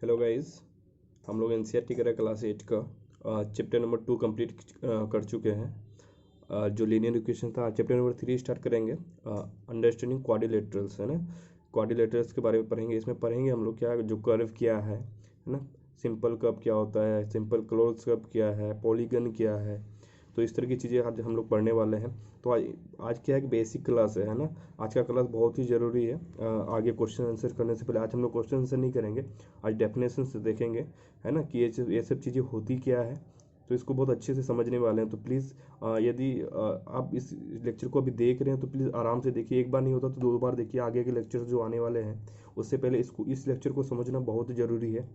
Hello guys. हम लोग NCERT का क्लास 8 का चैप्टर नंबर 2 कंप्लीट कर चुके हैं। जो लीनियर इक्वेशन था, चैप्टर नंबर 3 स्टार्ट करेंगे। अंडरस्टैंडिंग क्वाड्रिलेटरल्स है ना। क्वाड्रिलेटरल्स के बारे में पढ़ेंगे। इसमें पढ़ेंगे हम लोग क्या जो कर्व क्या है ना। सिंपल कर्व क्या होता है, सिंपल क्लोज कर्व क्या है, पॉलीगन क्या है। तो इस तरह की चीज़ें आज हम लोग पढ़ने वाले हैं। तो आज क्या है कि बेसिक क्लास है ना। आज का क्लास बहुत ही ज़रूरी है। आगे क्वेश्चन आंसर करने से पहले आज हम लोग क्वेश्चन आंसर नहीं करेंगे। आज डेफिनेशन से देखेंगे है ना कि ये सब चीज़ें होती क्या है। तो इसको बहुत अच्छे से समझने वाले हैं। तो प्लीज़ यदि आप इस लेक्चर को अभी देख रहे हैं तो प्लीज़ आराम से देखिए। एक बार नहीं होता तो दो बार देखिए। आगे के लेक्चर जो आने वाले हैं उससे पहले इस लेक्चर को समझना बहुत ज़रूरी है।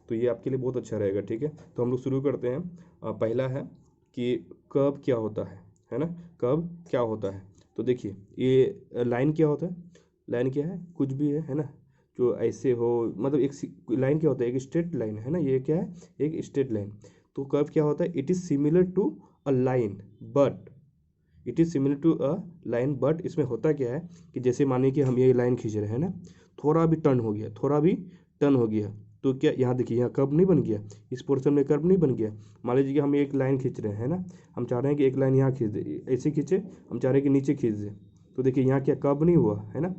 तो ये आपके लिए बहुत अच्छा रहेगा। ठीक है, तो हम लोग शुरू करते हैं। पहला है कि कर्व क्या होता है ना। कर्व क्या होता है। तो देखिए ये लाइन क्या होता है। लाइन क्या है, कुछ भी है ना। जो ऐसे हो, मतलब एक लाइन क्या होता है, एक स्ट्रेट लाइन है ना। ये क्या है, एक स्ट्रेट लाइन। तो कर्व क्या होता है, it is similar to a line but it is similar to a line but इसमें होता क्या है कि जैसे मानिए कि हम ये लाइन खींच रहे हैं ना, थोड़ा भी टर्न हो गया, थोड़ा भी टर्न हो गया तो क्या यहाँ देखिए, यहाँ कर्व नहीं बन गया, इस पोर्शन में कर्व नहीं बन गया। मान लीजिए कि हम एक लाइन खींच रहे हैं ना, हम चाह रहे हैं कि एक लाइन यहाँ खींच दे, ऐसे खींचे, हम चाह रहे हैं कि नीचे खींच दे। तो देखिए यहाँ क्या कर्व नहीं हुआ है ना।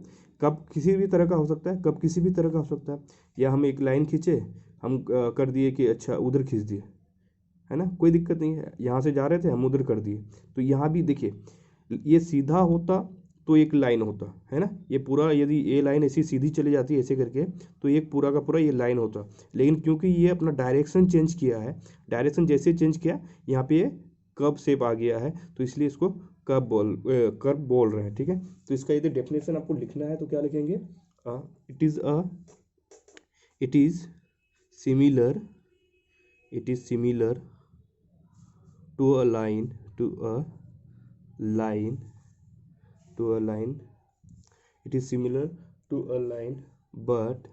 कर्व किसी भी तरह का हो सकता है, कर्व किसी भी तरह का हो सकता है। या हम एक लाइन खींचे, हम कर दिए कि अच्छा उधर खींच दिए, है ना, कोई दिक्कत नहीं है। यहाँ से जा रहे थे हम उधर कर दिए। तो यहाँ भी देखिए, ये सीधा होता तो एक लाइन होता है ना। ये पूरा यदि ये लाइन ऐसी सीधी चली जाती है ऐसे करके तो एक पूरा का पूरा ये लाइन होता। लेकिन क्योंकि ये अपना डायरेक्शन चेंज किया है, डायरेक्शन जैसे चेंज किया यहाँ पे ये कर्व शेप आ गया है, तो इसलिए इसको कर्व बोल रहे हैं। ठीक है, तो इसका यदि डेफिनेशन आपको लिखना है तो क्या लिखेंगे, it is similar it is similar to a line to a line line it is similar to a line but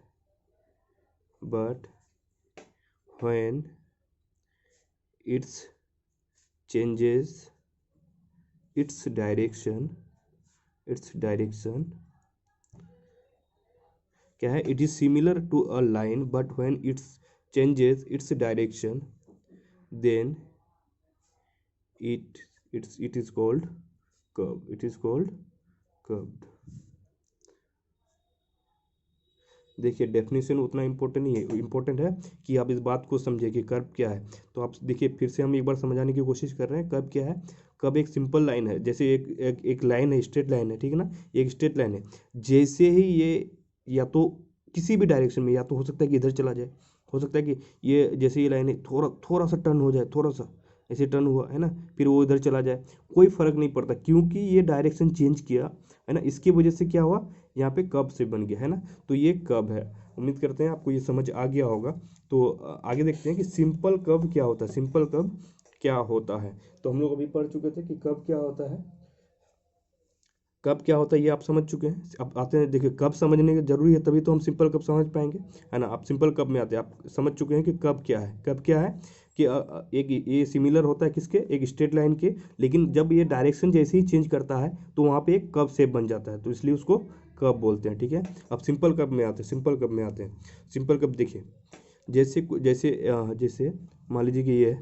when it changes its direction क्या है, it is similar to a line but when it changes its direction then it is called curved। देखिए definition उतना important नहीं है, important है कि आप इस बात को समझिए कि कर्व क्या है। तो आप देखिए फिर से हम एक बार समझाने की कोशिश कर रहे हैं। कर्व क्या है, कर्व एक सिंपल लाइन है। जैसे एक लाइन है, स्ट्रेट लाइन है, ठीक है ना, एक स्ट्रेट लाइन है। जैसे ही ये या तो किसी भी डायरेक्शन में, या तो हो सकता है कि इधर चला जाए, हो सकता है कि ये जैसे ये लाइन है थोड़ा थोड़ा सा टर्न हो जाए, थोड़ा सा ऐसे टर्न हुआ है ना, फिर वो इधर चला जाए, कोई फर्क नहीं पड़ता क्योंकि ये डायरेक्शन चेंज किया है ना। इसकी वजह से क्या हुआ, यहाँ पे कर्व से बन गया है ना। तो ये कर्व है। उम्मीद करते हैं आपको ये समझ आ गया होगा। तो आगे देखते हैं कि सिंपल कर्व क्या होता है। सिंपल कर्व क्या होता है, तो हम लोग अभी पढ़ चुके थे कि कर्व क्या होता है। कब क्या होता है ये आप समझ चुके हैं। अब आते हैं, देखिए कब समझने की जरूरी है, तभी तो हम सिंपल कब समझ पाएंगे, है ना। आप सिंपल कब में आते हैं, आप समझ चुके हैं कि कब क्या है। कब क्या है कि एक ये सिमिलर होता है किसके, एक स्ट्रेट लाइन के, लेकिन जब ये डायरेक्शन जैसे ही चेंज करता है तो वहाँ पे एक कब शेप बन जाता है, तो इसलिए उसको कब बोलते हैं। ठीक है, अब सिंपल कब में आते हैं। सिंपल कब देखिए, जैसे जैसे जैसे मान लीजिए कि ये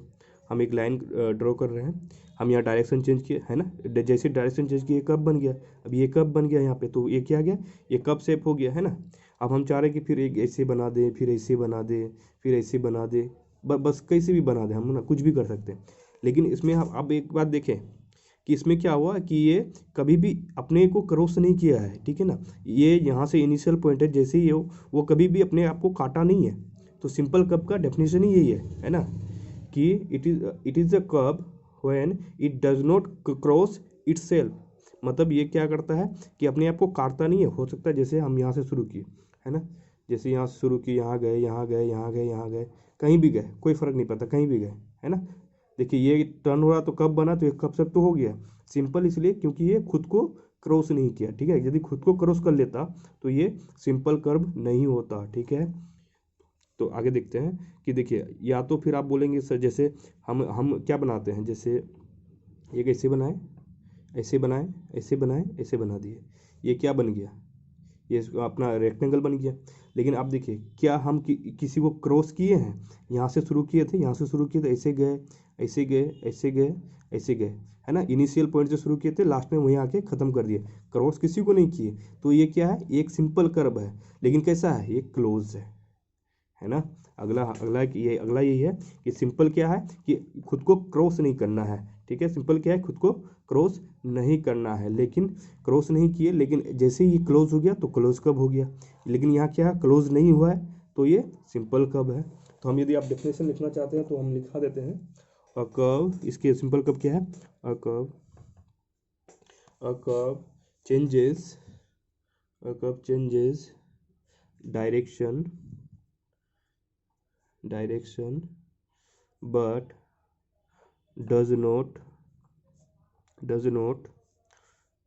हम एक लाइन ड्रॉ कर रहे हैं, हम यहाँ डायरेक्शन चेंज किए है ना। जैसे डायरेक्शन चेंज किए कब बन गया, अब ये कब बन गया यहाँ पे, तो ये क्या गया, ये कब शेप हो गया है ना। अब हम चाह रहे हैं कि फिर एक ऐसे बना दें, फिर ऐसे बना दें, फिर ऐसे बना दें, बस कैसे भी बना दें हम ना, कुछ भी कर सकते हैं। लेकिन इसमें हम अब एक बात देखें कि इसमें क्या हुआ कि ये कभी भी अपने को क्रॉस नहीं किया है, ठीक है ना। ये यहाँ से इनिशियल पॉइंट है, जैसे ही वो कभी भी अपने आप को काटा नहीं है। तो सिंपल कर्व का डेफिनेशन ही यही है ना, कि it is a curve when it does not cross itself. मतलब ये क्या करता है कि अपने आप को काटता नहीं है। हो सकता है जैसे हम यहाँ से शुरू किए है ना, जैसे यहाँ से शुरू किए, यहाँ गए, यहाँ गए, यहाँ गए, यहाँ गए, कहीं भी गए, कोई फर्क नहीं पड़ता, कहीं भी गए, है ना। देखिए ये टर्न हो रहा तो कब बना, तो ये कब से तो हो गया। सिंपल इसलिए क्योंकि ये खुद को क्रॉस नहीं किया, ठीक है। यदि खुद को क्रॉस कर लेता तो ये सिंपल कर्व नहीं होता, ठीक है। तो आगे देखते हैं कि देखिए, या तो फिर आप बोलेंगे सर जैसे हम क्या बनाते हैं, जैसे एक ऐसे बनाए, ऐसे बनाए, ऐसे बनाए, ऐसे बना दिए, ये क्या बन गया, ये अपना रेक्टेंगल बन गया। लेकिन आप देखिए क्या हम किसी को क्रॉस किए हैं, यहाँ से शुरू किए थे, यहाँ से शुरू किए थे, ऐसे गए, ऐसे गए, ऐसे गए, ऐसे गए, है ना, इनिशियल पॉइंट से शुरू किए थे, लास्ट में वहीं आके ख़त्म कर दिए, क्रॉस किसी को नहीं किए। तो ये क्या है, एक सिंपल कर्व है, लेकिन कैसा है, ये क्लोज है ना। अगला यही है कि सिंपल क्या है कि खुद को क्रॉस नहीं करना है, ठीक है, सिंपल क्या है, खुद को क्रॉस नहीं करना है, लेकिन क्रॉस नहीं किए, लेकिन जैसे ही क्लोज हो गया तो क्लोज कब हो गया, लेकिन यहाँ क्या है, क्लोज नहीं हुआ है, तो ये सिंपल कब है। तो हम यदि आप डेफिनेशन लिखना चाहते हैं तो हम लिखा देते हैं, अ कर्व, इसके सिंपल कब क्या है, a curve changes, direction but does not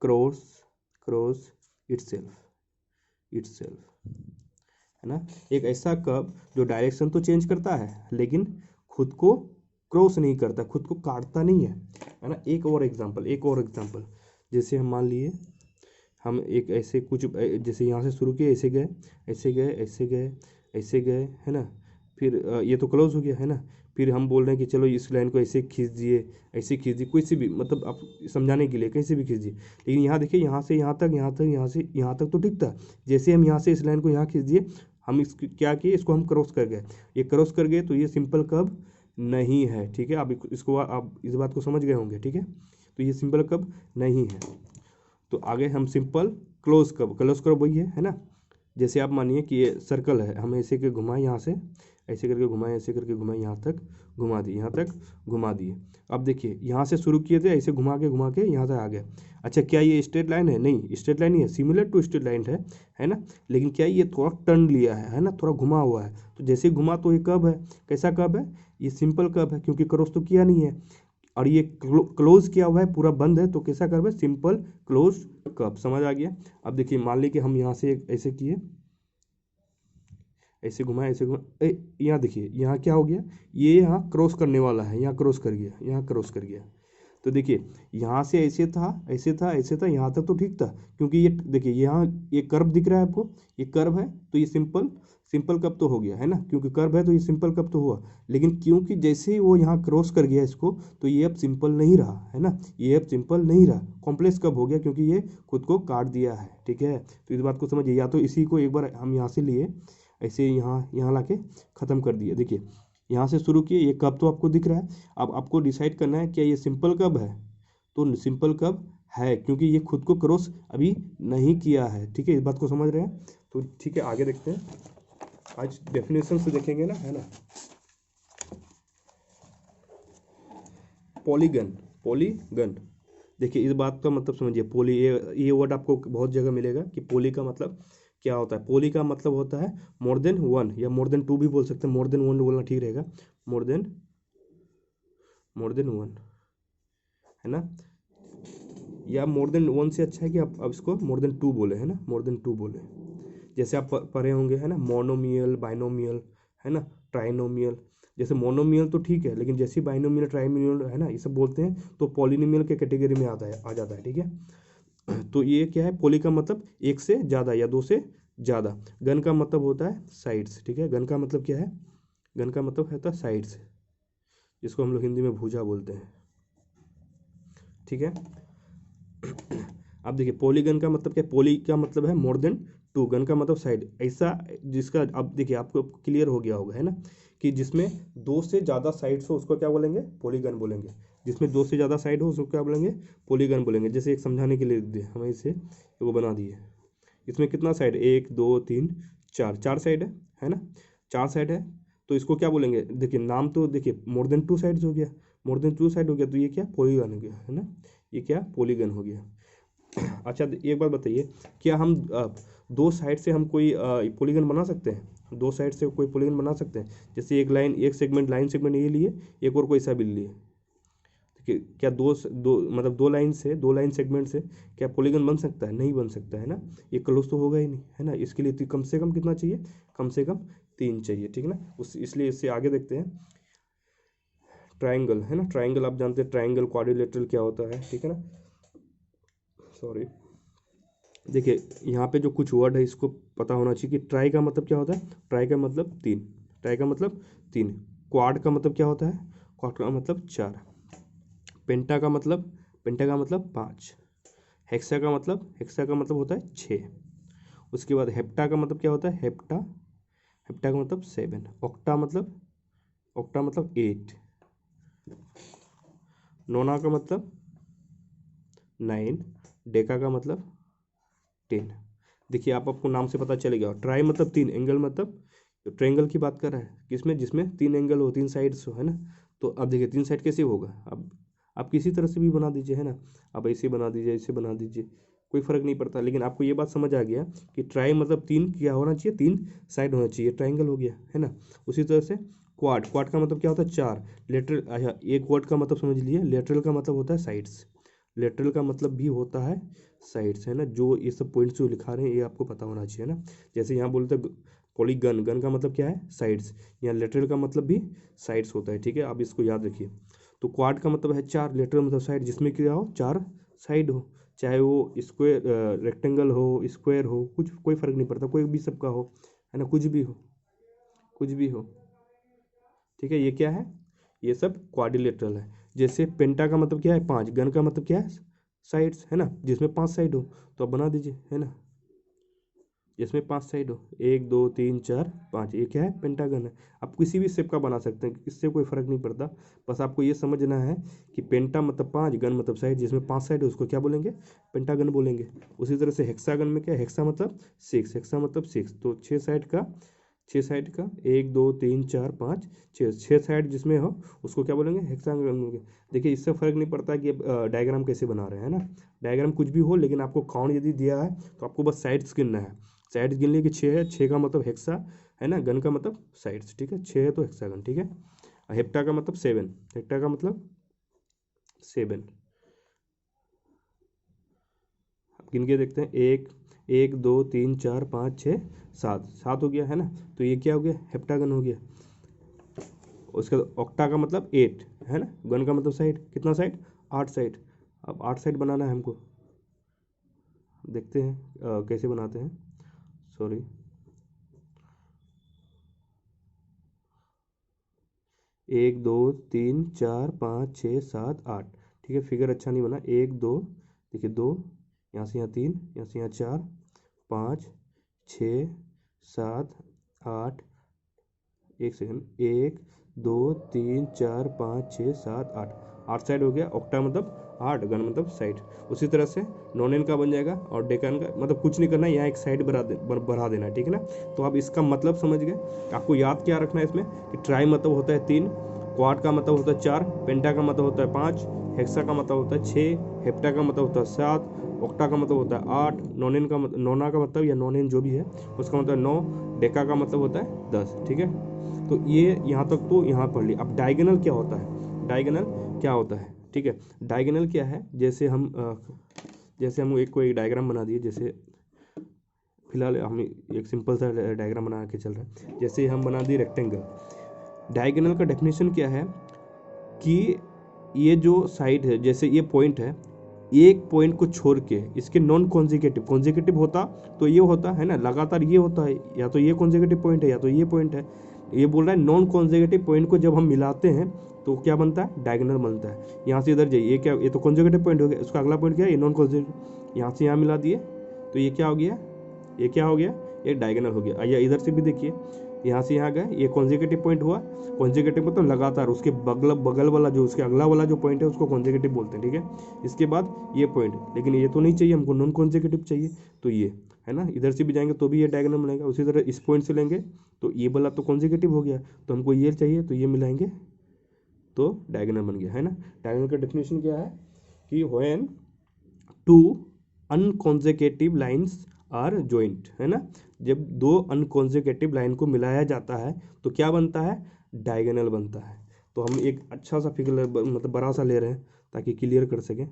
cross itself है ना। एक ऐसा कर्व जो डायरेक्शन तो चेंज करता है लेकिन खुद को क्रॉस नहीं करता, खुद को काटता नहीं है ना। एक और एग्जांपल, जैसे हम मान लिए हम एक ऐसे कुछ जैसे यहाँ से शुरू किए, ऐसे गए, ऐसे गए, ऐसे गए, ऐसे गए, है ना, फिर ये तो क्लोज हो गया है ना, फिर हम बोल रहे हैं कि चलो इस लाइन को ऐसे खींच दिए, ऐसे खींच दिए, कोई सी भी, मतलब आप समझाने के लिए कैसे भी खींच दिए, लेकिन यहाँ देखिए, यहाँ से यहाँ तक, यहाँ तक, यहाँ से यहाँ तक तो ठीक था, जैसे हम यहाँ से इस लाइन को यहाँ खींच दिए, हम इस क्या किए, इसको हम क्रॉस कर गए, ये क्रॉस कर गए तो ये सिंपल कर्व नहीं है, ठीक है। आप इसको आप इस बात को समझ गए होंगे, ठीक है, तो ये सिंपल कर्व नहीं है। तो आगे हम सिंपल क्लोज कर्व वही है ना। जैसे आप मानिए कि ये सर्कल है, हम ऐसे के घुमाए, यहाँ से ऐसे करके घुमाए, ऐसे करके घुमाए, यहाँ तक घुमा दिए, यहाँ तक घुमा दिए। अब देखिए यहाँ से शुरू किए थे, ऐसे घुमा के यहाँ तक आ गए। अच्छा, क्या ये स्ट्रेट लाइन है, नहीं स्ट्रेट लाइन नहीं है, सिमिलर टू स्ट्रेट लाइन है ना, लेकिन क्या ये थोड़ा टर्न लिया है ना, थोड़ा घुमा हुआ है, तो जैसे घुमा तो ये कब है, कैसा कब है, ये सिंपल कब है, क्योंकि क्रॉस तो किया नहीं है, और ये क्लोज किया हुआ है, पूरा बंद है, तो कैसा कर्व है, सिंपल क्लोज कर्व। समझ आ गया। अब देखिए मान लीजिए कि हम यहाँ से ऐसे किए, ऐसे घुमाए, ऐसे घुमाए, यहाँ देखिए यहाँ क्या हो गया, ये यहाँ क्रॉस करने वाला है, यहाँ क्रॉस कर गया, यहाँ क्रॉस कर गया। तो देखिए यहाँ से ऐसे था, ऐसे था, ऐसे था, यहाँ तक तो ठीक था, क्योंकि ये देखिए यहाँ ये कर्व दिख रहा है आपको, ये कर्व है, तो ये सिंपल कब तो हो गया है ना, क्योंकि कर्व है तो ये सिंपल कब तो हुआ। लेकिन क्योंकि जैसे ही वो यहाँ क्रॉस कर गया इसको, तो ये अब सिंपल नहीं रहा है ना, ये अब सिंपल नहीं रहा, कॉम्प्लेक्स कब हो गया, क्योंकि ये खुद को काट दिया है, ठीक है। तो इस बात को समझिए, या तो इसी को एक बार हम यहाँ से लिए, ऐसे यहाँ ला के ख़त्म कर दिया। देखिए यहाँ से शुरू किए, ये कब तो आपको दिख रहा है, अब आपको डिसाइड करना है क्या ये सिंपल कब है, तो सिंपल कब है, क्योंकि ये खुद को क्रॉस अभी नहीं किया है, ठीक है, इस बात को समझ रहे हैं। तो ठीक है, आगे देखते हैं, आज डेफिनेशन से देखेंगे ना, है ना। पॉलीगन देखिए, इस बात का मतलब समझिए, पोली ये वर्ड आपको बहुत जगह मिलेगा कि पोली का मतलब क्या होता है। पोली का मतलब होता है मोर देन वन, या मोर देन टू भी बोल सकते हैं, मोर देन वन बोलना ठीक रहेगा, मोर देन वन, है ना, या मोर देन वन से अच्छा है कि आप अब इसको मोर देन टू बोले, है ना, मोर देन टू बोले। जैसे आप पढ़े होंगे, है ना, मोनोमियल, बाइनोमियल, है ना, ट्राइनोमियल। जैसे मोनोमियल तो ठीक है, लेकिन जैसे बाइनोमियल, ट्राइनोमियल, है ना, ये सब बोलते हैं तो पॉलिनोमियल के कैटेगरी में आ जाता है, ठीक है। तो ये क्या है, पोली का मतलब एक से ज़्यादा या दो से ज़्यादा। गन का मतलब होता है साइड्स, ठीक है, गन का मतलब क्या है, गन का मतलब होता है साइड्स, जिसको हम लोग हिंदी में भुजा बोलते हैं, ठीक है। अब देखिए पॉलीगन का मतलब क्या, पॉली का मतलब है मोर देन टू, गन का मतलब साइड, ऐसा जिसका, अब देखिए आपको क्लियर हो गया होगा, है ना, कि जिसमें दो से ज़्यादा साइड्स हो उसको क्या बोलेंगे, पॉलीगन बोलेंगे। जिसमें दो से ज़्यादा साइड हो उसको क्या बोलेंगे, पॉलीगन बोलेंगे। जैसे एक समझाने के लिए लिख दिए हमें, इसे वो बना दिए, इसमें कितना साइड, एक दो तीन चार, चार साइड है ना, चार साइड है, तो इसको क्या बोलेंगे, देखिए नाम तो देखिए मोर देन टू साइड्स हो गया, मोर देन टू साइड हो गया, तो ये क्या पॉलीगन हो गया, है ना, ये क्या पॉलीगन हो गया। अच्छा एक बात बताइए, क्या हम दो साइड से हम कोई पॉलीगन बना सकते हैं, दो साइड से कोई पॉलीगन बना सकते हैं। जैसे एक लाइन, एक सेगमेंट, लाइन सेगमेंट ये लिए, एक और कोई सा भी लिए, क्या दो मतलब दो लाइन सेगमेंट से क्या पॉलीगन बन सकता है, नहीं बन सकता है ना, ये क्लोज तो होगा ही नहीं, है ना। इसके लिए तो कम से कम कितना चाहिए, कम से कम तीन चाहिए, ठीक है ना। इसलिए इससे आगे देखते हैं, ट्राइंगल, है ना, ट्राइंगल आप जानते हैं, ट्राइंगल क्वाड्रिलेटरल क्या होता है, ठीक है ना, सॉरी, देखिए यहाँ पे जो कुछ वर्ड है इसको पता होना चाहिए कि ट्राई का मतलब क्या होता है। ट्राई का मतलब तीन, ट्राई का मतलब तीन। क्वाड का मतलब क्या होता है, क्वाड का मतलब चार। पेंटा का मतलब, पेंटा का मतलब पाँच। हेक्सा का मतलब होता है छः। उसके बाद हेप्टा का मतलब क्या होता है, हेप्टा, हेप्टा का मतलब सेवन। ऑक्टा मतलब, ऑक्टा मतलब एट। नोना का मतलब नाइन। डेका का मतलब 10। देखिए आप, आपको नाम से पता चलेगा। ट्राई मतलब तीन, एंगल मतलब ट्रायंगल की बात कर रहा है, किसमें, जिसमें तीन एंगल हो, तीन साइड्स हो, है ना। तो अब देखिए तीन साइड कैसे होगा, अब आप किसी तरह से भी बना दीजिए, है ना। आप ऐसे बना दीजिए, ऐसे बना दीजिए, कोई फर्क नहीं पड़ता। लेकिन आपको ये बात समझ आ गया कि ट्राई मतलब तीन क्या होना चाहिए, तीन साइड होना चाहिए, ट्राइंगल हो गया, है ना। उसी तरह से क्वाड, क्वाड का मतलब क्या होता है, चार। लेटरल, अच्छा एक वर्ड का मतलब समझ लीजिए, लेटरल का मतलब होता है साइड्स। लेटरल का मतलब भी होता है साइड्स, है ना। जो ये सब पॉइंट्स जो लिखा रहे हैं ये आपको पता होना चाहिए ना। जैसे यहाँ बोलते हैं पॉलीगन, गन का मतलब क्या है, साइड्स। यहाँ लेटरल का मतलब भी साइड्स होता है, ठीक है। आप इसको याद रखिए। तो क्वाड का मतलब है चार, लेटरल मतलब साइड, जिसमें क्या हो, चार साइड हो। चाहे वो स्क्वायर, रेक्टेंगल हो, स्क्वायर हो, कुछ कोई फर्क नहीं पड़ता, कोई भी सबका हो, है ना, कुछ भी हो, कुछ भी हो, ठीक है। ये क्या है, ये सब क्वाड्रिलेटरल है। जैसे पेंटा का मतलब क्या है, पांच। गन का मतलब क्या है, साइड्स, है ना, जिसमें पांच साइड हो। तो आप बना दीजिए, है ना, जिसमें पांच साइड हो, एक दो तीन चार पांच, ये क्या है, पेंटागन है। आप किसी भी शेप का बना सकते हैं, इससे कोई फर्क नहीं पड़ता। बस आपको ये समझना है कि पेंटा मतलब पांच, गन मतलब साइड, जिसमें पांच साइड है उसको क्या बोलेंगे, पेंटागन बोलेंगे। उसी तरह से हेक्सागन में क्या है, हेक्सा मतलब सिक्स, हेक्सा मतलब सिक्स। तो छः साइड का, छः साइड का, एक दो तीन चार पाँच छः, छः साइड जिसमें हो उसको क्या बोलेंगे, हेक्सागन बोलेंगे। देखिए इससे फर्क नहीं पड़ता कि डायग्राम कैसे बना रहे हैं ना। डायग्राम कुछ भी हो, लेकिन आपको काउंट यदि दिया है तो आपको बस साइड्स गिनना है। साइड्स गिन लिए कि छः है, छः का मतलब हेक्सा, है ना। गन का मतलब साइड्स, ठीक है, छः है तो हेक्सागन, ठीक है। हेप्टा का मतलब सेवन, हेप्टा का मतलब सेवन। अब गिन के देखते हैं, एक, एक दो तीन चार पाँच छः सात, सात हो गया, है ना। तो ये क्या हो गया, हेप्टागन हो गया। उसके बाद ऑक्टा का मतलब एट, है ना। गन का मतलब साइड, कितना साइड, आठ साइड। अब आठ साइड बनाना है हमको, देखते हैं कैसे बनाते हैं, सॉरी। एक दो तीन चार पाँच छः सात आठ, ठीक है। फिगर अच्छा नहीं बना, एक दो, देखिए दो, यहाँ से यहाँ तीन, यहाँ से यहाँ चार, पाँच, छः, सात, आठ, एक सेकंड, एक दो तीन चार पाँच छः सात आठ, आठ साइड हो गया। ऑक्टा मतलब आठ, गन मतलब साइड। उसी तरह से नॉन एन का बन जाएगा, और डेकन का मतलब कुछ नहीं करना है, यहाँ एक साइड बढ़ा देना है, ठीक है ना। तो आप इसका मतलब समझ गए। आपको याद क्या रखना है इसमें, कि ट्राई मतलब होता है तीन, क्वाड का मतलब होता है चार, पेंटा का मतलब होता है पाँच, हेक्सा का मतलब होता है छः, हेप्टा का मतलब होता है सात, ऑक्टा का मतलब होता है आठ, नॉन का मतलब, नोना का मतलब या नॉन एन जो भी है उसका मतलब नौ, डेका का मतलब होता है दस, ठीक है। तो ये यहाँ तक तो यहाँ पढ़ लिया। अब डायगोनल क्या होता है, डायगोनल क्या होता है, ठीक है। डायगोनल क्या है, जैसे हम एक कोई डायग्राम बना दिए, जैसे फिलहाल हम एक सिंपल सा डायग्राम बना के चल रहा है। जैसे हम बना दिए रेक्टेंगल। डायगोनल का डेफिनेशन क्या है, कि ये जो साइड है, जैसे ये पॉइंट है, एक पॉइंट को छोड़ के इसके नॉन कॉन्जिकेटिव, कॉन्जिकेटिव होता तो ये होता है ना, लगातार ये होता है, या तो ये कॉन्जिकेटिव पॉइंट है या तो ये पॉइंट है। ये बोल रहा है नॉन कॉन्जिकेटिव पॉइंट को जब हम मिलाते हैं तो क्या बनता है, डायगोनल बनता है। यहाँ से इधर जाइए, ये क्या, ये तो कॉन्जिकेटिव पॉइंट हो गया, उसका अगला पॉइंट क्या है, ये नॉन कॉन्जिकेटिव। यहाँ से यहाँ मिला दिए तो ये क्या हो गया, ये क्या हो गया, ये डायगोनल हो गया। आइए इधर से भी देखिए, यहाँ से यहाँ गए, ये कॉन्जिकेटिव पॉइंट हुआ। कॉन्जिकेटिव मतलब लगातार, उसके बगल बगल वाला जो, उसके अगला वाला जो पॉइंट है उसको कॉन्जिकेटिव बोलते हैं, ठीक है। इसके बाद ये पॉइंट, लेकिन ये तो नहीं चाहिए हमको, नॉन कॉन्जिकेटिव चाहिए। तो ये, है ना, इधर से भी जाएंगे तो भी ये डायगोनल बनेगा। उसी तरह इस पॉइंट से लेंगे तो ये वाला तो कॉन्जिकेटिव हो गया, तो हमको ये चाहिए तो ये मिलाएंगे तो डायगोनल बन गया, है ना। डायगोनल का डेफिनेशन क्या है, कि when two unconsecutive lines are joint, है ना। जब दो अनकॉन्जिकेटिव लाइन को मिलाया जाता है तो क्या बनता है, डायगोनल बनता है। तो हम एक अच्छा सा फिगर मतलब बड़ा सा ले रहे हैं ताकि क्लियर कर सकें।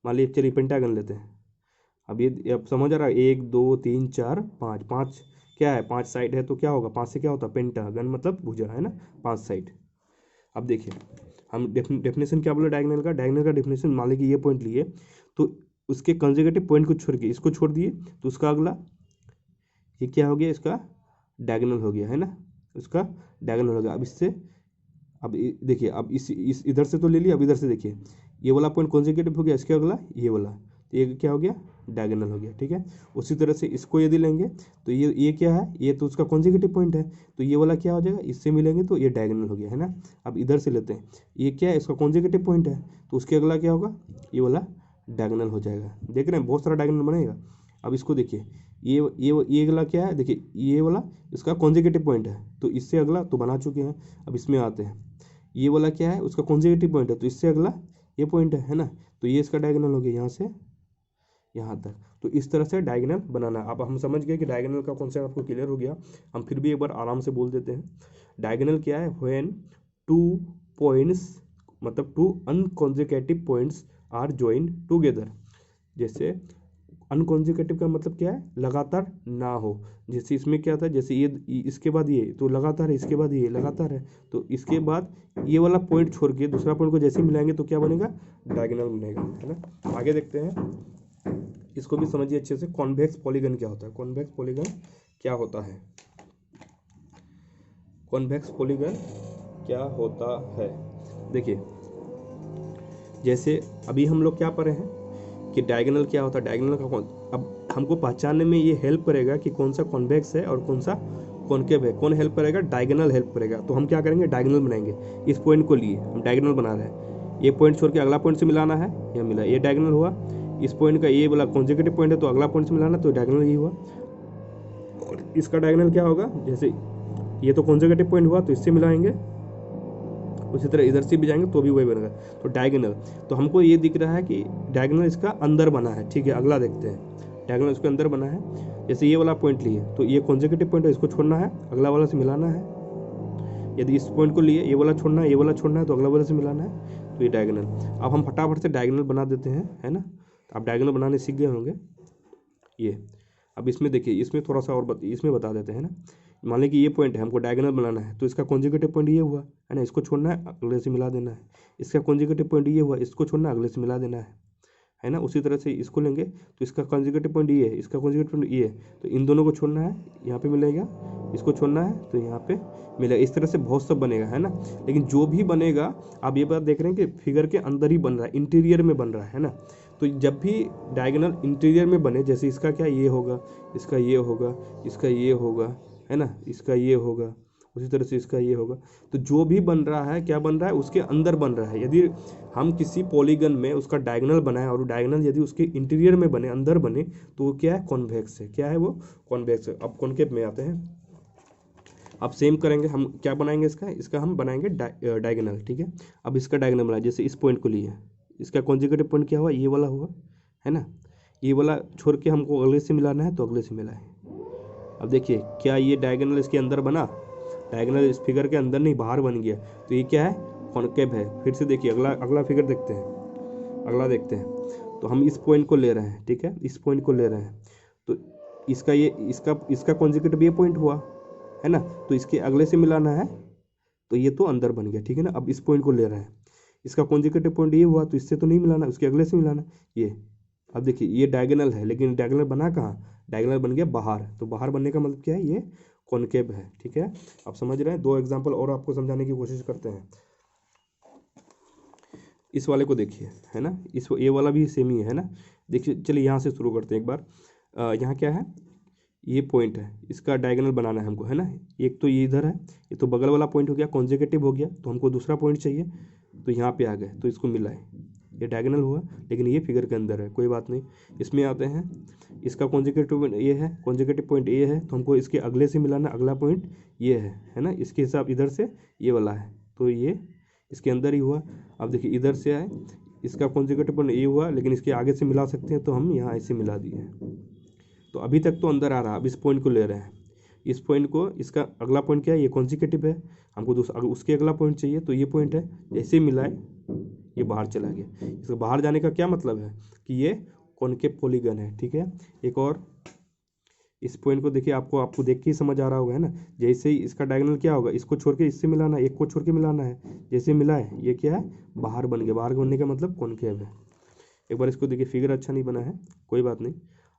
मान लीजिए, चलिए पेंटागन लेते हैं। अब ये अब समझ आ रहा है, एक दो तीन चार पाँच, पाँच क्या है, पाँच साइड है तो क्या होगा, पाँच से क्या होता है, पेंटागन मतलब भुजा, है ना, पाँच साइड। अब देखिए हम डेफिनेशन क्या बोले डायगोनल का, डायगोनल का डेफिनेशन मान लीजिए ये पॉइंट लिए, तो उसके कंसेक्यूटिव पॉइंट को छोड़ के इसको छोड़ दिए तो उसका अगला ये क्या हो गया, इसका डायगोनल हो गया, है ना, उसका डायगोनल हो गया। अब इससे अब देखिए, अब इस इधर से तो ले लिया, अब इधर से देखिए ये वाला पॉइंट कंसेक्यूटिव हो गया, इसके अगला ये वाला, तो ये क्या हो गया, डायगोनल हो गया, ठीक है। उसी तरह से इसको यदि लेंगे तो ये क्या है, ये तो उसका कंसेक्यूटिव पॉइंट है, तो ये वाला क्या हो जाएगा, इससे मिलेंगे तो ये डायगोनल हो गया, है ना। अब इधर से लेते हैं, ये क्या है, इसका कंसेक्यूटिव पॉइंट है, तो उसके अगला क्या होगा, ये वाला डायगोनल हो जाएगा। देख रहे हैं बहुत सारा डायगोनल बनेगा। अब इसको देखिए, ये अगला क्या है, देखिए ये वाला इसका कंसेक्यूटिव पॉइंट है, तो इससे अगला तो बना चुके हैं। अब इसमें आते हैं, ये वाला क्या है, उसका कंसेक्यूटिव पॉइंट है, तो इससे अगला ये पॉइंट है ना, तो ये इसका डायगोनल हो गया यहाँ से यहाँ तक। तो इस तरह से डायगोनल बनाना। अब हम समझ गए कि डायगोनल का कॉन्सेप्ट आपको क्लियर हो गया। हम फिर भी एक बार आराम से बोल देते हैं। डायगोनल क्या है, व्हेन टू पॉइंट्स मतलब two unconsecutive points are join together. जैसे अनकॉन्जिक्यूटिव का मतलब क्या है, लगातार ना हो। जैसे इसमें क्या था, जैसे ये इसके बाद ये तो लगातार है, इसके बाद ये लगातार है, तो इसके बाद ये वाला पॉइंट छोड़ के दूसरा पॉइंट को जैसे मिलाएंगे तो क्या बनेगा, डायगोनल बनेगा, है ना। आगे देखते हैं, इसको भी समझिए अच्छे से। कॉन्वेक्स पॉलीगन क्या होता है, कॉन्वेक्स पॉलीगन क्या होता है, कॉन्वेक्स पॉलीगन क्या होता है। देखिए, जैसे अभी हम लोग क्या पढ़े हैं कि डायगोनल क्या होता है, डायगोनल का कौन, अब हमको पहचानने में ये हेल्प करेगा कि कौन सा कॉन्वेक्स है और कौन सा कॉनकेव है। कौन हेल्प करेगा, डायगोनल हेल्प करेगा। तो हम क्या करेंगे, डायगोनल बनाएंगे। इस पॉइंट को लिए हम डायगोनल बना रहे हैं, ये पॉइंट छोड़ के अगला पॉइंट से मिलाना है, यह मिला, ये डायगोनल हुआ। इस पॉइंट का ये वाला कॉन्सेक्यूटिव पॉइंट है, तो अगला पॉइंट से मिलाना, तो डायगोनल ये हुआ। और इसका डायगोनल क्या होगा, जैसे ये तो कॉन्सेक्यूटिव पॉइंट हुआ, तो इससे मिलाएंगे, उसी तरह इधर से भी जाएंगे तो भी वही बनेगा, तो डायगोनल। तो हमको ये दिख रहा है कि डायगोनल इसका अंदर बना है, ठीक है। अगला देखते हैं, डायगोनल इसके अंदर बना है। जैसे ये वाला पॉइंट लिए, तो ये कॉन्सेक्यूटिव पॉइंट है, इसको छोड़ना है, अगला वाला से मिलाना है। यदि इस पॉइंट को लिए, ये वाला छोड़ना है, ये वाला छोड़ना है, तो अगला वाला से मिलाना है, तो ये डायगोनल। अब हम फटाफट से डायगोनल बना देते हैं, है ना। आप डायगोनल बनाने सीख गए होंगे ये। अब इसमें देखिए, इसमें थोड़ा सा और इसमें बता देते हैं ना। मान लीजिए कि ये पॉइंट है, हमको डायगोनल बनाना है, तो इसका कॉन्जुगेटिव पॉइंट ये हुआ, है ना, इसको छोड़ना है, अगले से मिला देना है। इसका कॉन्जुगेटिव पॉइंट ये हुआ, इसको छोड़ना है, अगले से मिला देना है ना। उसी तरह से इसको लेंगे, तो इसका कॉन्जुगेटिव पॉइंट ये है, इसका कॉन्जुगेटिव पॉइंट ये है, तो इन दोनों को छोड़ना है, यहाँ पे मिलेगा, इसको छोड़ना है तो यहाँ पे मिलेगा। इस तरह से बहुत सब बनेगा, है ना। लेकिन जो भी बनेगा, आप ये बात देख रहे हैं कि फिगर के अंदर ही बन रहा है, इंटीरियर में बन रहा है ना। तो जब भी डायगोनल इंटीरियर में बने, जैसे इसका क्या ये होगा, इसका ये होगा, इसका ये होगा, है ना, इसका ये होगा, उसी तरह से इसका ये होगा। तो जो भी बन रहा है, क्या बन रहा है, उसके अंदर बन रहा है। यदि हम किसी पॉलीगन में उसका डायगोनल बनाए और डायगोनल यदि उसके इंटीरियर में बने, अंदर बने, तो वो क्या है, कॉन्वेक्स है। क्या है वो, कॉन्वेक्स है। अब कॉनकेव में आते हैं। अब सेम करेंगे, हम क्या बनाएंगे, इसका हम बनाएंगे डायगोनल, ठीक है। अब इसका डायगोनल बनाए, जैसे इस पॉइंट को लिए, इसका कॉन्जुगेटिव पॉइंट क्या हुआ, ये वाला हुआ, है ना। ये वाला छोड़ के हमको अगले से मिलाना है, तो अगले से मिलाए। अब देखिए, क्या ये डायगोनल इसके अंदर बना, डायगोनल इस फिगर के अंदर नहीं, बाहर बन गया, तो ये क्या है, कॉनकेव है। फिर से देखिए, अगला फिगर देखते हैं, अगला देखते हैं। तो हम इस पॉइंट को ले रहे हैं, ठीक है, इस पॉइंट को ले रहे हैं, तो इसका ये इसका कॉन्जुगेटिव ये पॉइंट हुआ, है ना। तो इसके अगले से मिलाना है, तो ये तो अंदर बन गया, ठीक है ना। अब इस पॉइंट को ले रहे हैं, इसका कॉन्जुगेटिव पॉइंट ये हुआ, तो इससे तो नहीं मिलाना, उसके अगले से मिलाना ये। अब देखिए, ये डायगोनल है, लेकिन डायगोनल बना कहाँ, डायगोनल बन गया बाहर। तो बाहर बनने का मतलब क्या है, ये कॉनकेव है, ठीक है। आप समझ रहे हैं। दो एग्जांपल और आपको समझाने की कोशिश करते हैं। इस वाले को देखिए, है ना, ये वाला भी सेम ही है ना। देखिए, चलिए यहाँ से शुरू करते हैं एक बार। यहाँ क्या है, ये पॉइंट है, इसका डायगोनल बनाना है हमको, है ना। एक तो ये इधर है, ये तो बगल वाला पॉइंट हो गया, कॉन्जुगेटिव हो गया, तो हमको दूसरा पॉइंट चाहिए, तो यहाँ पे आ गए, तो इसको मिलाए, ये डायगोनल हुआ, लेकिन ये फिगर के अंदर है, कोई बात नहीं। इसमें आते हैं, इसका कॉन्जुगेटिव पॉइंट ये है, कॉन्जुगेटिव पॉइंट ये है, तो हमको इसके अगले से मिलाना, अगला पॉइंट ये है ना। इसके हिसाब इधर से ये वाला है, तो ये इसके अंदर ही हुआ। अब देखिए, इधर से आए, इसका कॉन्जुगेटिव पॉइंट ये हुआ, लेकिन इसके आगे से मिला सकते हैं, तो हम यहाँ ऐसे मिला दिए। तो अभी तक तो अंदर आ रहा। अब इस पॉइंट को ले रहे हैं, इस पॉइंट को, इसका अगला पॉइंट क्या है, ये कॉन्जिक्यूटिव है, हमको अगर उसके अगला पॉइंट चाहिए, तो ये पॉइंट है, जैसे ही मिलाए ये बाहर चला गया। इसका बाहर जाने का क्या मतलब है कि ये कॉनकेव पॉलीगन है, ठीक है। एक और, इस पॉइंट को देखिए, आपको देख के ही समझ आ रहा होगा, है ना। जैसे ही इसका डायगोनल क्या होगा, इसको छोड़ के इससे मिलाना है, एक को छोड़ के मिलाना है, जैसे मिलाए ये क्या है, बाहर बन गया। बाहर बनने का मतलब कॉनकेव है। एक बार इसको देखिए, फिगर अच्छा नहीं बना है, कोई बात नहीं।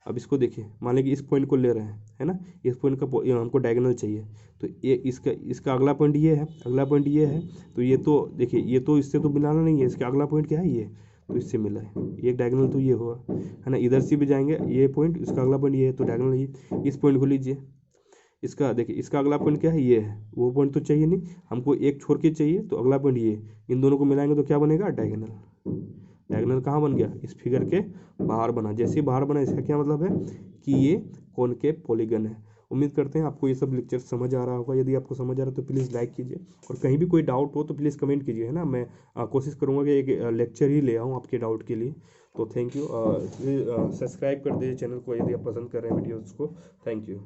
अब इसको देखिए, मान लीजिए इस पॉइंट को ले रहे हैं, है ना, इस पॉइंट का हमको डायगोनल चाहिए, तो ये इसका अगला पॉइंट ये है, अगला पॉइंट ये है, तो ये तो देखिए, ये तो इससे तो मिलाना नहीं है, इसका अगला पॉइंट क्या है, ये तो इससे मिला है, ये डायगोनल तो ये हुआ, है ना। इधर से भी जाएंगे, ये पॉइंट, इसका अगला पॉइंट ये है, तो डायगोनल ये, इस पॉइंट को लीजिए, इसका देखिए, इसका अगला पॉइंट क्या है, ये है, वो पॉइंट तो चाहिए नहीं हमको, एक छोड़ के चाहिए, तो अगला पॉइंट ये, इन दोनों को मिलाएंगे तो क्या बनेगा, डायगोनल। डायगोनल कहाँ बन गया, इस फिगर के बाहर बना। जैसे ही बाहर बना, इसका क्या मतलब है कि ये कॉनकेव पॉलीगन है। उम्मीद करते हैं आपको ये सब लेक्चर समझ आ रहा होगा। यदि आपको समझ आ रहा है तो प्लीज़ लाइक कीजिए, और कहीं भी कोई डाउट हो तो प्लीज़ कमेंट कीजिए, है ना। मैं कोशिश करूँगा कि एक लेक्चर ही ले आऊँ आपके डाउट के लिए। तो थैंक यू। सब्सक्राइब कर दीजिए चैनल को यदि आप पसंद कर रहे हैं वीडियोज़ को। Thank you.